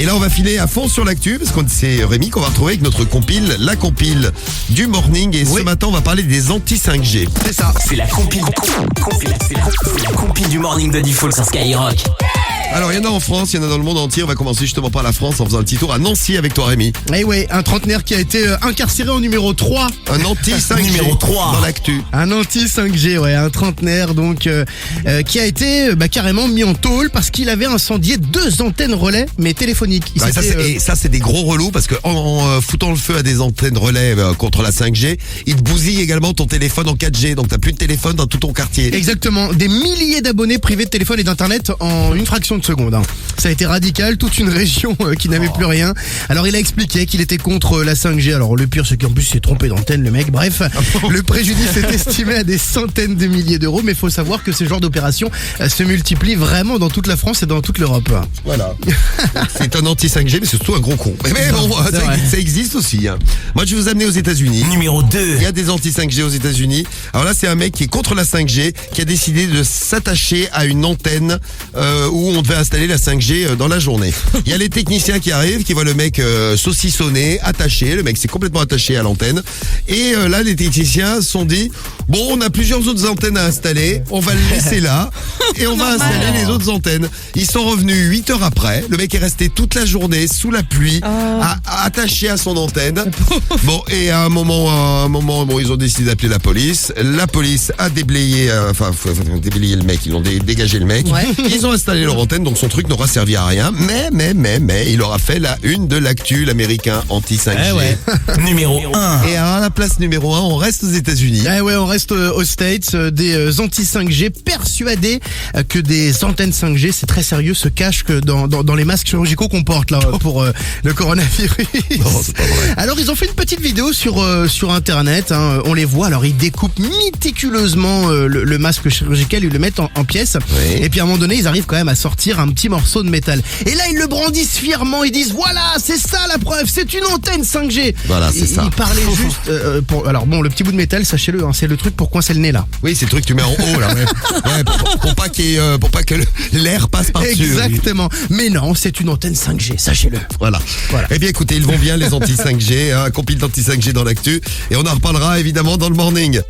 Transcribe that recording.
Et là, on va filer à fond sur l'actu, parce que c'est Rémi qu'on va retrouver avec notre compile, la compile du morning. Et ce matin, on va parler des anti-5G. C'est ça. C'est la compile du morning de Diffoul sur Skyrock. Alors, il y en a en France, il y en a dans le monde entier. On va commencer justement par la France en faisant un petit tour à Nancy avec toi, Rémi. Eh ouais, un trentenaire qui a été incarcéré en numéro 3. Un anti-5G Numéro 3. dans l'actu. Un anti-5G, ouais, un trentenaire donc qui a été carrément mis en tôle parce qu'il avait incendié 2 antennes relais, mais téléphoniques. Ouais, ça, c'est des gros relous parce que en foutant le feu à des antennes relais contre la 5G, ils te bousillent également ton téléphone en 4G. Donc, t'as plus de téléphone dans tout ton quartier. Exactement, des milliers d'abonnés privés de téléphone et d'internet en une fraction de seconde. Hein. Ça a été radical, toute une région qui n'avait plus rien. Alors il a expliqué qu'il était contre la 5G. Alors le pire c'est qu'en plus il s'est trompé d'antenne le mec. Bref, le préjudice est estimé à des centaines de milliers d'euros. Mais il faut savoir que ce genre d'opération se multiplie vraiment dans toute la France et dans toute l'Europe. Voilà. C'est un anti-5G mais c'est surtout un gros con. Mais bon, ça existe aussi. Hein. Moi je vais vous amener aux États-Unis. Numéro 2. Il y a des anti-5G aux États-Unis. Alors là, c'est un mec qui est contre la 5G, qui a décidé de s'attacher à une antenne où on devait installer la 5G dans la journée. Il y a les techniciens qui arrivent, qui voient le mec saucissonné, attaché. Le mec s'est complètement attaché à l'antenne. Et là, les techniciens se sont dit, bon, on a plusieurs autres antennes à installer. On va le laisser là et on va installer les autres antennes. Ils sont revenus 8 heures après. Le mec est resté toute la journée sous la pluie, attaché à son antenne. Bon, et à un moment, bon, ils ont décidé d'appeler la police. La police a déblayé, déblayé le mec. Ils ont dégagé le mec. Ouais. Ils ont installé leur antenne, donc son truc n'aura servi à rien. Mais, il aura fait la une de l'actu, l'américain anti-5G. Eh ouais. Numéro 1. Et à la place numéro 1, on reste aux États-Unis. Eh ouais, on reste aux States. Des anti-5G persuadés que des antennes 5G, c'est très sérieux, se cachent que dans les masques chirurgicaux qu'on porte là pour le coronavirus. Non, c'est pas vrai. Alors ils ont fait une petite vidéo sur internet, hein. On les voit, alors ils découpent méticuleusement le masque chirurgical, ils le mettent en pièces. Oui. Et puis à un moment donné, ils arrivent quand même à sortir un petit morceau de métal. Et là, ils le brandissent fièrement, ils disent voilà, c'est ça la preuve, c'est une antenne 5G. Voilà, c'est ça. Ils parlaient juste alors bon, le petit bout de métal, sachez-le, hein, c'est le truc pour coincer le nez là. Oui, c'est le truc que tu mets en haut là. Ouais, pour pas que l'air passe par-dessus. Exactement. Mais non, c'est une antenne 5G, sachez-le. Voilà. Eh bien écoutez, ils vont bien les anti-5G, compile d'anti-5G dans l'actu. Et on en reparlera évidemment dans le morning.